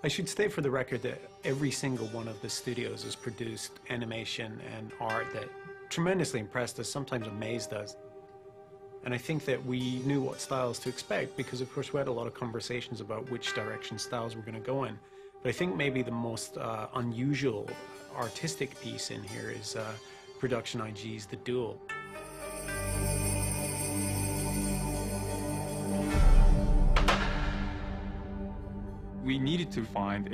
I should state for the record that every single one of the studios has produced animation and art that tremendously impressed us, sometimes amazed us. And I think that we knew what styles to expect because, of course, we had a lot of conversations about which direction styles were going to go in. But I think maybe the most unusual artistic piece in here is Production IG's The Duel. We needed to find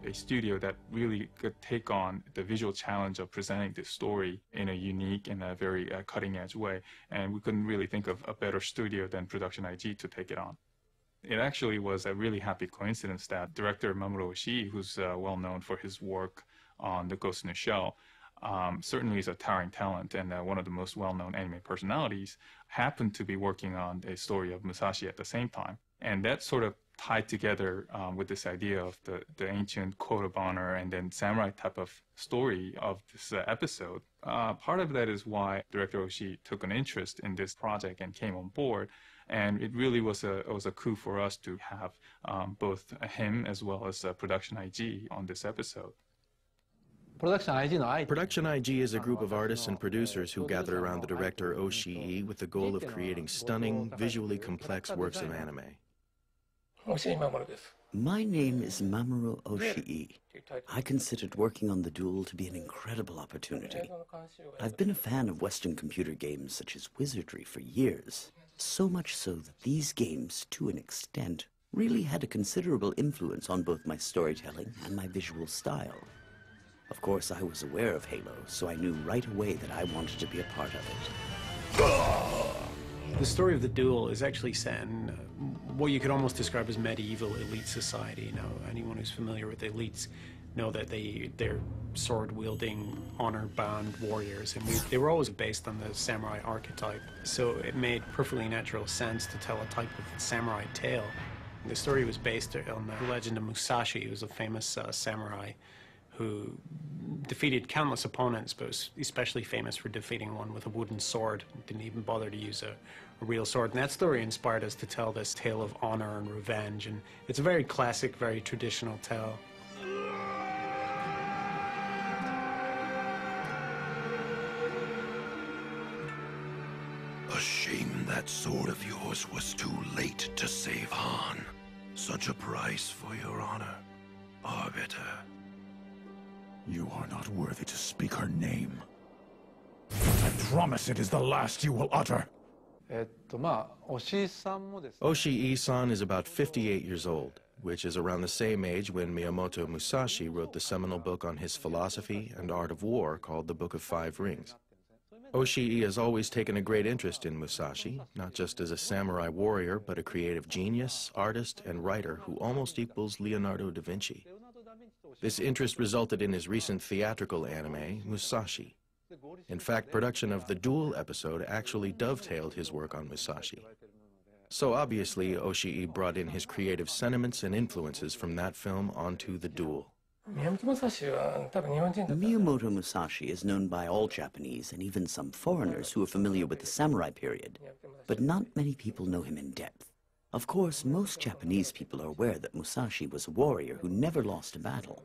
a studio that really could take on the visual challenge of presenting this story in a unique and a very cutting-edge way. And we couldn't really think of a better studio than Production IG to take it on. It actually was a really happy coincidence that director Mamoru Oshii, who's well known for his work on The Ghost in the Shell, certainly is a towering talent and one of the most well-known anime personalities, happened to be working on a story of Musashi at the same time. And that sort of tied together with this idea of the ancient code of honor and then samurai type of story of this episode. Part of that is why director Oshii took an interest in this project and came on board. And it really was a coup for us to have both him as well as Production IG on this episode. Production IG is a group of artists and producers who gather around the director Oshii with the goal of creating stunning, visually complex works of anime. My name is Mamoru Oshii. I considered working on The Duel to be an incredible opportunity. I've been a fan of Western computer games such as Wizardry for years, so much so that these games, to an extent, really had a considerable influence on both my storytelling and my visual style. Of course, I was aware of Halo, so I knew right away that I wanted to be a part of it. The story of The Duel is actually set in what you could almost describe as medieval elite society. You know, anyone who's familiar with the elites know that they're sword-wielding, honor-bound warriors, and they were always based on the samurai archetype. So it made perfectly natural sense to tell a type of samurai tale. The story was based on the legend of Musashi, who was a famous samurai who defeated countless opponents, but was especially famous for defeating one with a wooden sword. Didn't even bother to use a real sword. And that story inspired us to tell this tale of honor and revenge. And it's a very classic, very traditional tale. A shame that sword of yours was too late to save Han. Such a price for your honor, Arbiter. You are not worthy to speak her name. I promise it is the last you will utter. Oshii-san is about 58 years old, which is around the same age when Miyamoto Musashi wrote the seminal book on his philosophy and art of war called The Book of Five Rings. Oshii has always taken a great interest in Musashi, not just as a samurai warrior, but a creative genius, artist, and writer who almost equals Leonardo da Vinci. This interest resulted in his recent theatrical anime, Musashi. In fact, production of the Duel episode actually dovetailed his work on Musashi. So obviously, Oshii brought in his creative sentiments and influences from that film onto The Duel. Miyamoto Musashi is known by all Japanese and even some foreigners who are familiar with the samurai period, but not many people know him in depth. Of course, most Japanese people are aware that Musashi was a warrior who never lost a battle.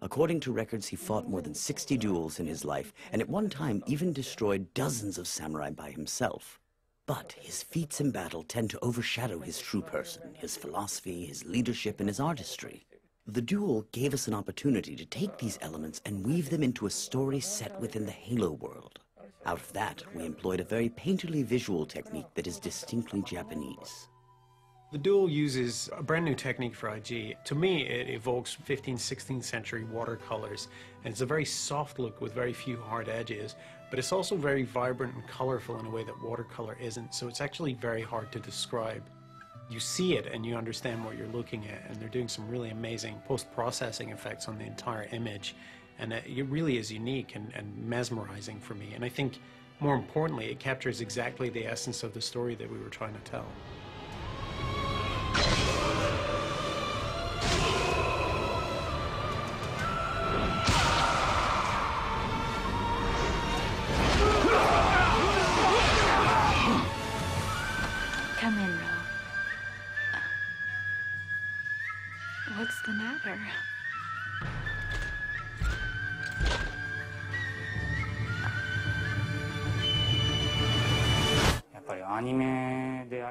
According to records, he fought more than 60 duels in his life, and at one time even destroyed dozens of samurai by himself. But his feats in battle tend to overshadow his true person, his philosophy, his leadership, and his artistry. The Duel gave us an opportunity to take these elements and weave them into a story set within the Halo world. Out of that, we employed a very painterly visual technique that is distinctly Japanese. The Duel uses a brand new technique for IG. To me, it evokes 15th, 16th century watercolors, and it's a very soft look with very few hard edges, but it's also very vibrant and colorful in a way that watercolor isn't, so it's actually very hard to describe. You see it and you understand what you're looking at, and they're doing some really amazing post-processing effects on the entire image, and it really is unique and mesmerizing for me. And I think, more importantly, it captures exactly the essence of the story that we were trying to tell. Come in, Ro. What's the matter?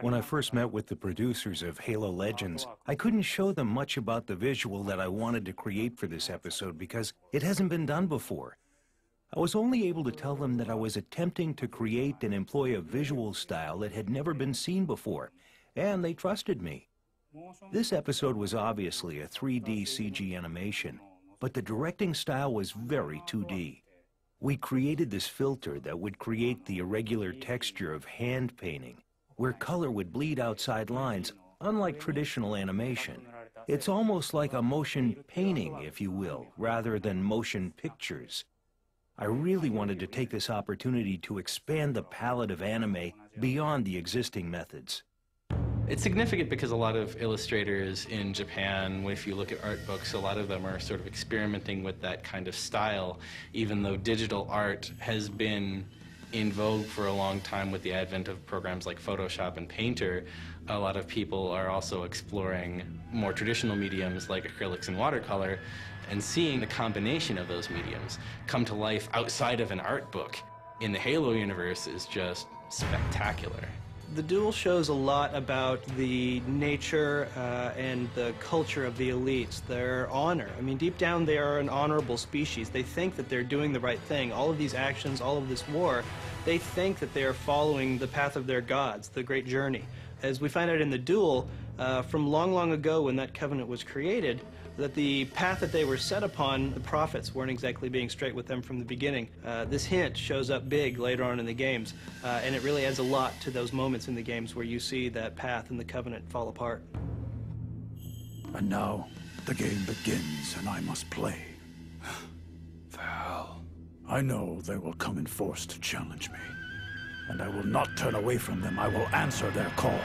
When I first met with the producers of Halo Legends, I couldn't show them much about the visual that I wanted to create for this episode because it hasn't been done before. I was only able to tell them that I was attempting to create and employ a visual style that had never been seen before, and they trusted me. This episode was obviously a 3D CG animation, but the directing style was very 2D. We created this filter that would create the irregular texture of hand painting, where color would bleed outside lines, unlike traditional animation. It's almost like a motion painting, if you will, rather than motion pictures. I really wanted to take this opportunity to expand the palette of anime beyond the existing methods. It's significant because a lot of illustrators in Japan, if you look at art books, a lot of them are sort of experimenting with that kind of style, even though digital art has been in vogue for a long time with the advent of programs like Photoshop and Painter. A lot of people are also exploring more traditional mediums like acrylics and watercolor, and seeing the combination of those mediums come to life outside of an art book in the Halo universe is just spectacular. The Duel shows a lot about the nature and the culture of the elites, their honor. I mean, deep down they are an honorable species. They think that they're doing the right thing. All of these actions, all of this war, they think that they are following the path of their gods, the great journey. As we find out in the Duel, from long, long ago when that covenant was created, that the path that they were set upon, the prophets weren't exactly being straight with them from the beginning. This hint shows up big later on in the games, and it really adds a lot to those moments in the games where you see that path and the covenant fall apart. And now, the game begins and I must play. Val. I know they will come in force to challenge me, and I will not turn away from them. I will answer their call.